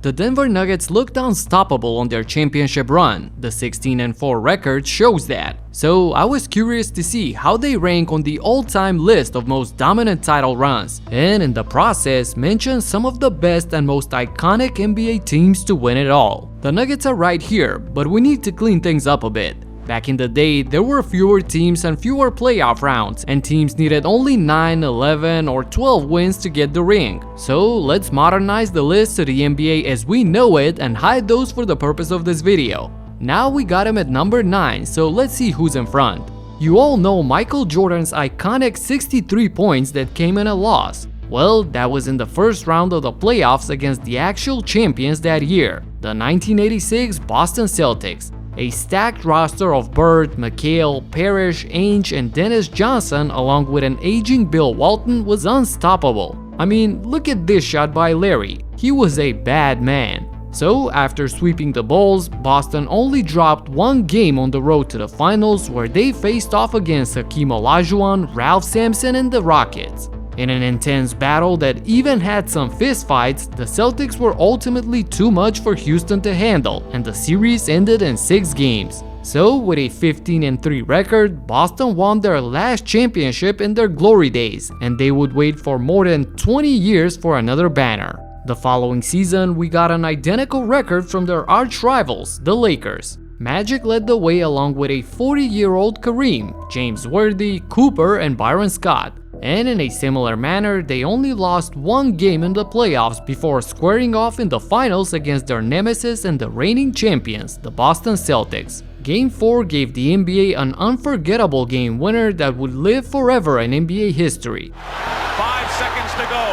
The Denver Nuggets looked unstoppable on their championship run. The 16-4 record shows that. So I was curious to see how they rank on the all-time list of most dominant title runs, and in the process mention some of the best and most iconic NBA teams to win it all. The Nuggets are right here, but we need to clean things up a bit. Back in the day, there were fewer teams and fewer playoff rounds, and teams needed only 9, 11, or 12 wins to get the ring. So let's modernize the list to the NBA as we know it and hide those for the purpose of this video. Now we got him at number 9, so let's see who's in front. You all know Michael Jordan's iconic 63 points that came in a loss. Well, that was in the first round of the playoffs against the actual champions that year, the 1986 Boston Celtics. A stacked roster of Bird, Mchale, Parish, Ainge and Dennis Johnson along with an aging Bill Walton was unstoppable. I mean, look at this shot by Larry. He was a bad man. So after sweeping the Bulls, Boston only dropped one game on the road to the finals where they faced off against Hakeem Olajuwon, Ralph Sampson and the Rockets. In an intense battle that even had some fistfights, the Celtics were ultimately too much for Houston to handle, and the series ended in 6 games. So with a 15-3 record, Boston won their last championship in their glory days, and they would wait for more than 20 years for another banner. The following season, we got an identical record from their arch rivals, the Lakers. Magic led the way along with a 40-year-old Kareem, James Worthy, Cooper, and Byron Scott. And in a similar manner, they only lost one game in the playoffs before squaring off in the finals against their nemesis and the reigning champions, the Boston Celtics. Game 4 gave the NBA an unforgettable game winner that would live forever in NBA history. 5 seconds to go.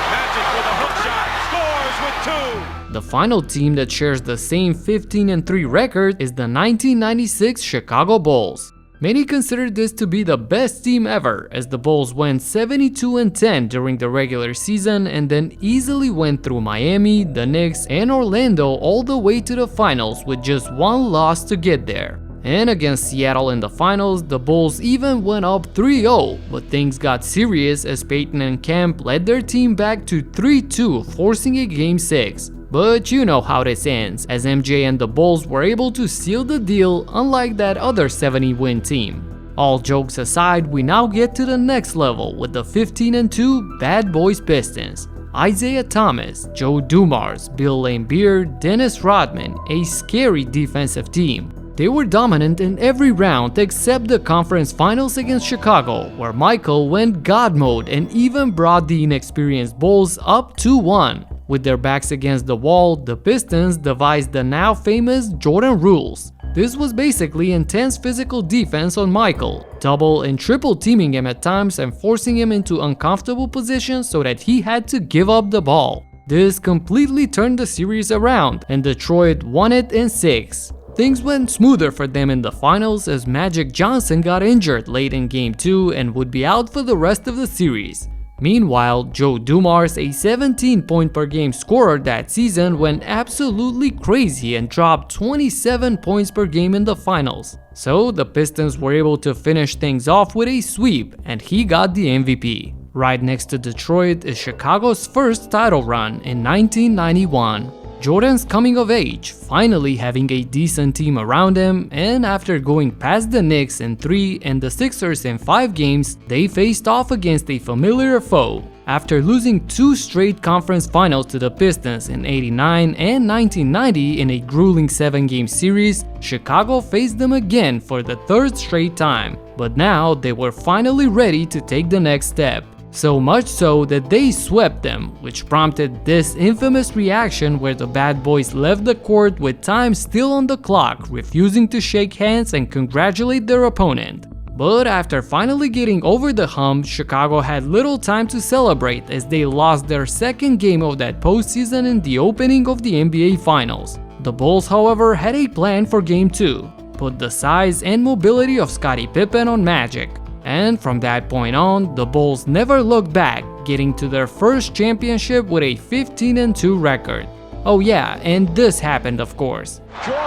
Magic with a hook shot, scores with 2. The final team that shares the same 15-3 record is the 1996 Chicago Bulls. Many consider this to be the best team ever, as the Bulls went 72-10 during the regular season and then easily went through Miami, the Knicks, and Orlando all the way to the finals with just one loss to get there. And against Seattle in the finals, the Bulls even went up 3-0, but things got serious as Payton and Kemp led their team back to 3-2, forcing a Game 6. But you know how this ends, as MJ and the Bulls were able to seal the deal, unlike that other 70-win team. All jokes aside, we now get to the next level with the 15-2 Bad Boys Pistons. Isaiah Thomas, Joe Dumars, Bill Laimbeer, Dennis Rodman, a scary defensive team. They were dominant in every round except the conference finals against Chicago, where Michael went God mode and even brought the inexperienced Bulls up 2-1. With their backs against the wall, the Pistons devised the now famous Jordan rules. This was basically intense physical defense on Michael, double and triple teaming him at times and forcing him into uncomfortable positions so that he had to give up the ball. This completely turned the series around, and Detroit won it in 6. Things went smoother for them in the finals as Magic Johnson got injured late in Game 2 and would be out for the rest of the series. Meanwhile, Joe Dumars, a 17-point-per-game scorer that season, went absolutely crazy and dropped 27 points per game in the finals. So the Pistons were able to finish things off with a sweep, and he got the MVP. Right next to Detroit is Chicago's first title run in 1991. Jordan's coming of age, finally having a decent team around him, and after going past the Knicks in 3 and the Sixers in 5 games, they faced off against a familiar foe. After losing 2 straight conference finals to the Pistons in '89 and 1990 in a grueling 7-game series, Chicago faced them again for the 3rd straight time, but now they were finally ready to take the next step. So much so that they swept them, which prompted this infamous reaction where the Bad Boys left the court with time still on the clock, refusing to shake hands and congratulate their opponent. But after finally getting over the hump, Chicago had little time to celebrate as they lost their 2nd game of that postseason in the opening of the NBA Finals. The Bulls, however, had a plan for Game 2, put the size and mobility of Scottie Pippen on Magic. And from that point on, the Bulls never looked back, getting to their first championship with a 15-2 record. Oh yeah, and this happened of course. Jordan,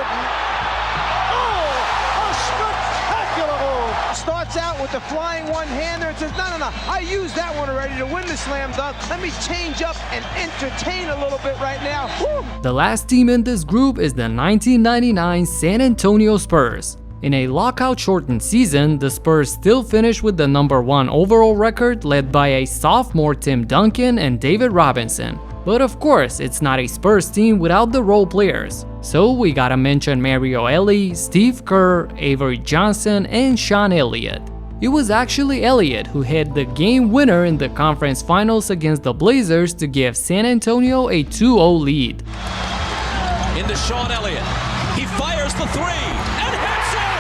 a spectacular move! Starts out with the flying one-hander and says, no, I used that one already to win the slam dunk. Let me change up and entertain a little bit right now. Woo! The last team in this group is the 1999 San Antonio Spurs. In a lockout-shortened season, the Spurs still finished with the #1 overall record led by a sophomore Tim Duncan and David Robinson. But of course, it's not a Spurs team without the role players. So we gotta mention Mario Elie, Steve Kerr, Avery Johnson, and Sean Elliott. It was actually Elliott who hit the game winner in the conference finals against the Blazers to give San Antonio a 2-0 lead. Into Sean Elliott. He fires the three and hits it!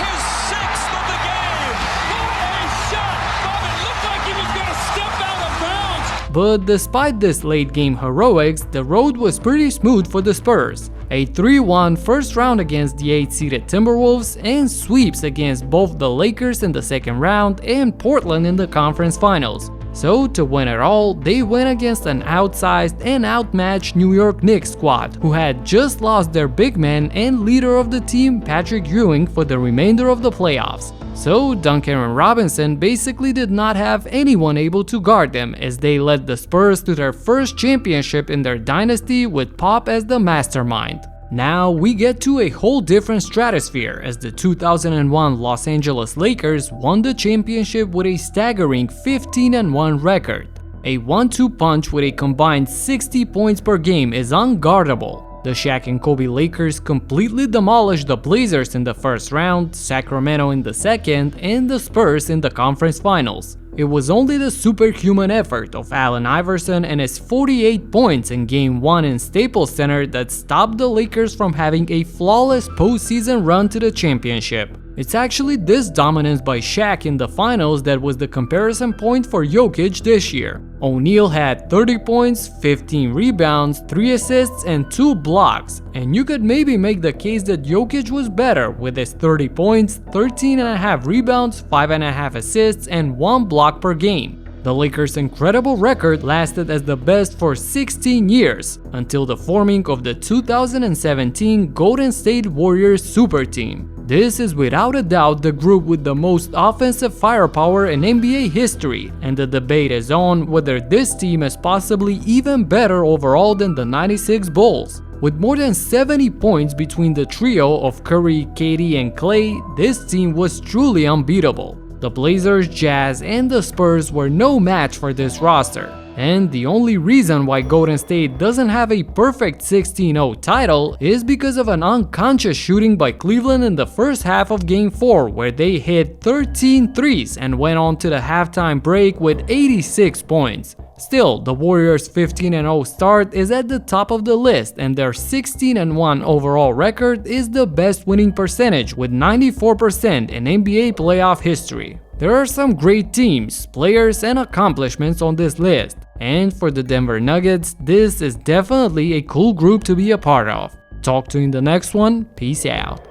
His 6th of the game! What a shot! Bob, it looked like he was gonna step out of bounds! But despite this late game heroics, the road was pretty smooth for the Spurs. A 3-1 first round against the 8th-seeded Timberwolves and sweeps against both the Lakers in the second round and Portland in the conference finals. So to win it all, they went against an outsized and outmatched New York Knicks squad who had just lost their big man and leader of the team, Patrick Ewing, for the remainder of the playoffs. So Duncan and Robinson basically did not have anyone able to guard them as they led the Spurs to their first championship in their dynasty with Pop as the mastermind. Now we get to a whole different stratosphere as the 2001 Los Angeles Lakers won the championship with a staggering 15-1 record. A 1-2 punch with a combined 60 points per game is unguardable. The Shaq and Kobe Lakers completely demolished the Blazers in the first round, Sacramento in the second, and the Spurs in the conference finals. It was only the superhuman effort of Allen Iverson and his 48 points in Game 1 in Staples Center that stopped the Lakers from having a flawless postseason run to the championship. It's actually this dominance by Shaq in the finals that was the comparison point for Jokic this year. O'Neal had 30 points, 15 rebounds, 3 assists, and 2 blocks, and you could maybe make the case that Jokic was better with his 30 points, 13.5 rebounds, 5.5 assists, and 1 block per game. The Lakers' incredible record lasted as the best for 16 years, until the forming of the 2017 Golden State Warriors super team. This is without a doubt the group with the most offensive firepower in NBA history, and the debate is on whether this team is possibly even better overall than the '96 Bulls. With more than 70 points between the trio of Curry, KD, and Klay, this team was truly unbeatable. The Blazers, Jazz, and the Spurs were no match for this roster. And the only reason why Golden State doesn't have a perfect 16-0 title is because of an unconscious shooting by Cleveland in the first half of Game 4, where they hit 13 threes and went on to the halftime break with 86 points. Still, the Warriors' 15-0 start is at the top of the list, and their 16-1 overall record is the best winning percentage with 94% in NBA playoff history. There are some great teams, players, and accomplishments on this list, and for the Denver Nuggets, this is definitely a cool group to be a part of. Talk to you in the next one, peace out.